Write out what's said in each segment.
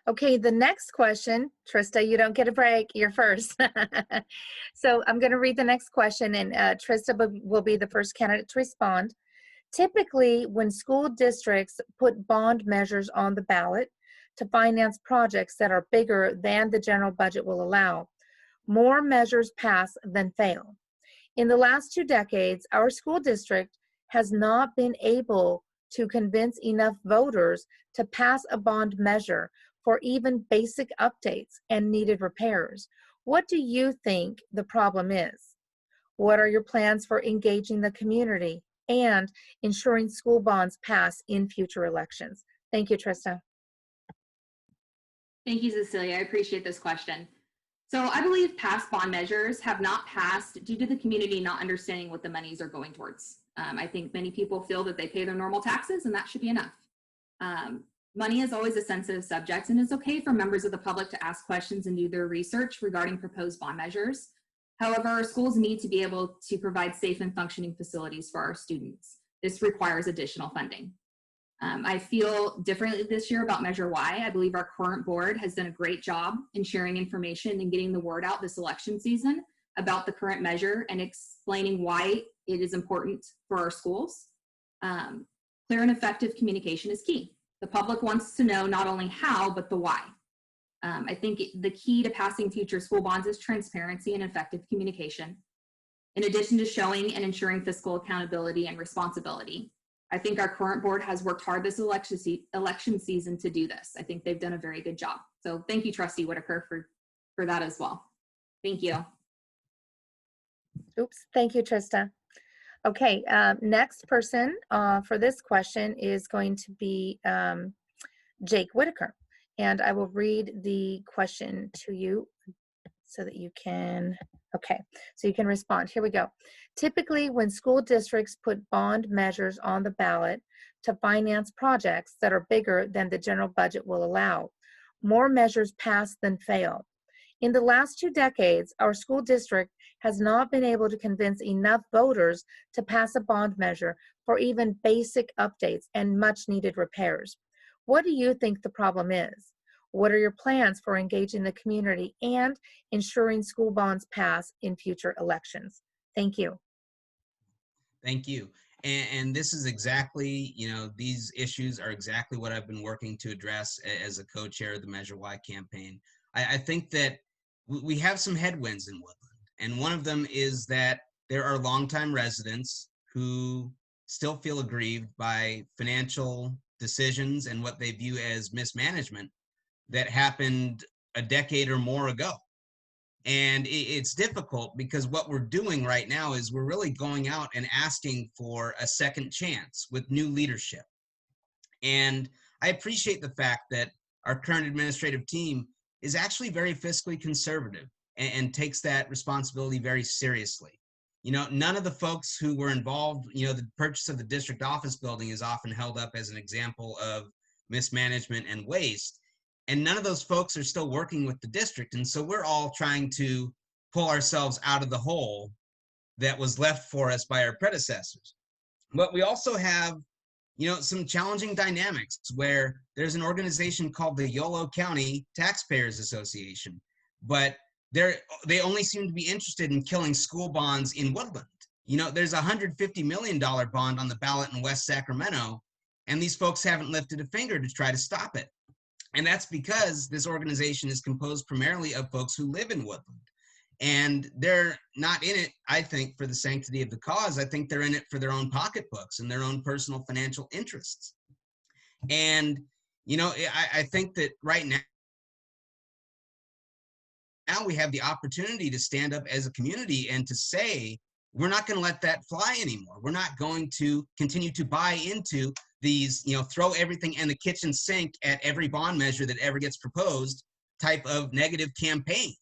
Okay, the next question, Trista, you don't get a break. You're first. So I'm going to read the next question, and Trista will be the first candidate to respond. Typically, when school districts put bond measures on the ballot to finance projects that are bigger than the general budget will allow, more measures pass than fail. In the last 2 decades, our school district has not been able to convince enough voters to pass a bond measure for even basic updates and needed repairs. What do you think the problem is? What are your plans for engaging the community and ensuring school bonds pass in future elections? Thank you, Trista. Thank you, Cecilia. I appreciate this question. So I believe past bond measures have not passed due to the community not understanding what the monies are going towards. I think many people feel that they pay their normal taxes and that should be enough. Money is always a sensitive subject, and it's okay for members of the public to ask questions and do their research regarding proposed bond measures. However, our schools need to be able to provide safe and functioning facilities for our students. This requires additional funding. I feel differently this year about Measure Y. I believe our current board has done a great job in sharing information and getting the word out this election season about the current measure and explaining why it is important for our schools. Clear and effective communication is key. The public wants to know not only how, but the why. I think the key to passing future school bonds is transparency and effective communication. In addition to showing and ensuring fiscal accountability and responsibility, I think our current board has worked hard this election season to do this. I think they've done a very good job. So thank you, Trustee Whitaker, for that as well. Thank you. Oops, thank you, Trista. Okay, next person for this question is going to be Jake Whitaker. And I will read the question to you so that you can, okay, so you can respond. Here we go. Typically, when school districts put bond measures on the ballot to finance projects that are bigger than the general budget will allow, more measures pass than fail. In the last 2 decades, our school district has not been able to convince enough voters to pass a bond measure for even basic updates and much needed repairs. What do you think the problem is? What are your plans for engaging the community and ensuring school bonds pass in future elections? Thank you. Thank you. And this is exactly, these issues are exactly what I've been working to address as a co-chair of the Measure Y campaign. I think that we have some headwinds in Woodland, and one of them is that there are longtime residents who still feel aggrieved by financial decisions and what they view as mismanagement that happened a decade or more ago. And it's difficult because what we're doing right now is we're really going out and asking for a second chance with new leadership. And I appreciate the fact that our current administrative team is actually very fiscally conservative and takes that responsibility very seriously. None of the folks who were involved, the purchase of the district office building is often held up as an example of mismanagement and waste. And none of those folks are still working with the district. And so we're all trying to pull ourselves out of the hole that was left for us by our predecessors. But we also have, some challenging dynamics where there's an organization called the Yolo County Taxpayers Association, but they only seem to be interested in killing school bonds in Woodland. There's a $150 million bond on the ballot in West Sacramento, and these folks haven't lifted a finger to try to stop it. And that's because this organization is composed primarily of folks who live in Woodland. And they're not in it, I think, for the sanctity of the cause. I think they're in it for their own pocketbooks and their own personal financial interests. And, I think that right now we have the opportunity to stand up as a community and to say, we're not going to let that fly anymore. We're not going to continue to buy into these, throw everything in the kitchen sink at every bond measure that ever gets proposed type of negative campaigns.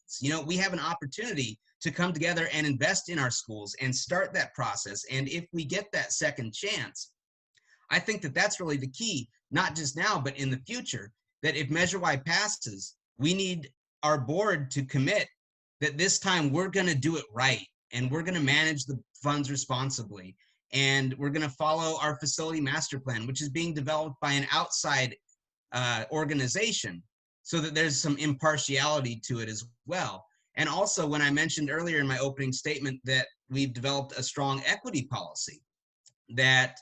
We have an opportunity to come together and invest in our schools and start that process. And if we get that second chance, I think that that's really the key, not just now, but in the future, that if Measure Y passes, we need our board to commit that this time we're going to do it right. And we're going to manage the funds responsibly. And we're going to follow our facility master plan, which is being developed by an outside organization, so that there's some impartiality to it as well. And also, when I mentioned earlier in my opening statement that we've developed a strong equity policy, that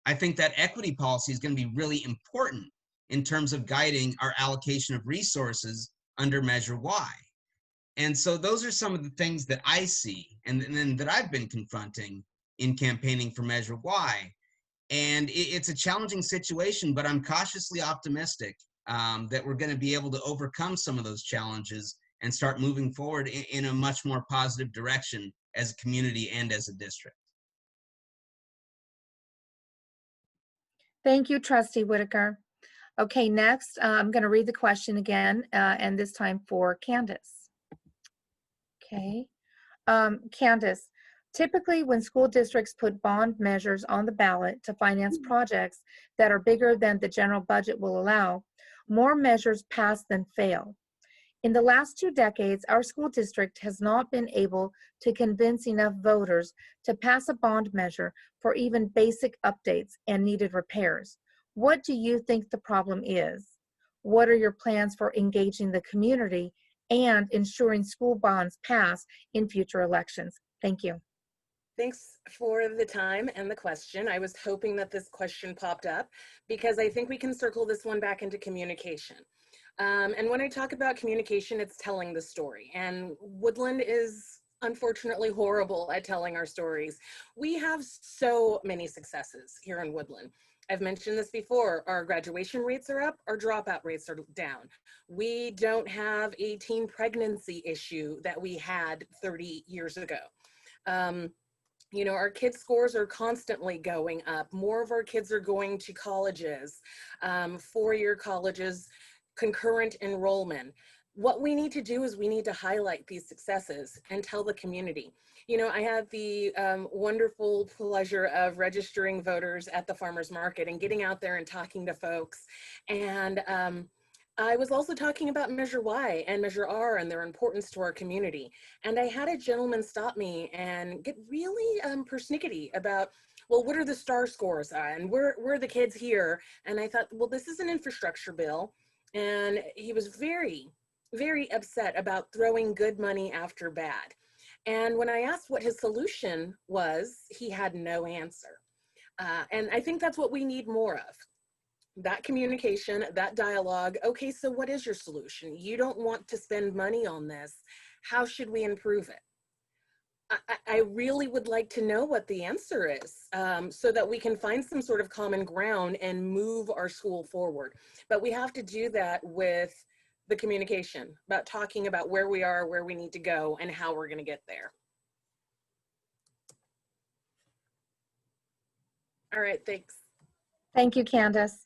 I think that equity policy is going to be really important in terms of guiding our allocation of resources under Measure Y. And so those are some of the things that I see and that I've been confronting in campaigning for Measure Y. And it's a challenging situation, but I'm cautiously optimistic that we're going to be able to overcome some of those challenges and start moving forward in a much more positive direction as a community and as a district. Thank you, Trustee Whitaker. Okay, next, I'm going to read the question again, and this time for Kandice. Okay. Kandice, typically when school districts put bond measures on the ballot to finance projects that are bigger than the general budget will allow, more measures pass than fail. In the last 2 decades, our school district has not been able to convince enough voters to pass a bond measure for even basic updates and needed repairs. What do you think the problem is? What are your plans for engaging the community and ensuring school bonds pass in future elections? Thank you. Thanks for the time and the question. I was hoping that this question popped up because I think we can circle this one back into communication. And when I talk about communication, it's telling the story. And Woodland is unfortunately horrible at telling our stories. We have so many successes here in Woodland. I've mentioned this before, our graduation rates are up, our dropout rates are down. We don't have a teen pregnancy issue that we had 30 years ago. You know, our kids' scores are constantly going up. More of our kids are going to colleges, 4-year colleges, concurrent enrollment. What we need to do is we need to highlight these successes and tell the community. You know, I had the wonderful pleasure of registering voters at the farmers market and getting out there and talking to folks. And I was also talking about Measure Y and Measure R and their importance to our community. And I had a gentleman stop me and get really persnickety about, well, what are the STAR scores and where are the kids here? And I thought, well, this is an infrastructure bill. And he was very, very upset about throwing good money after bad. And when I asked what his solution was, he had no answer. And I think that's what we need more of. That communication, that dialogue. Okay, so what is your solution? You don't want to spend money on this. How should we improve it? I really would like to know what the answer is so that we can find some sort of common ground and move our school forward. But we have to do that with the communication, about talking about where we are, where we need to go, and how we're going to get there. All right, thanks. Thank you, Kandice.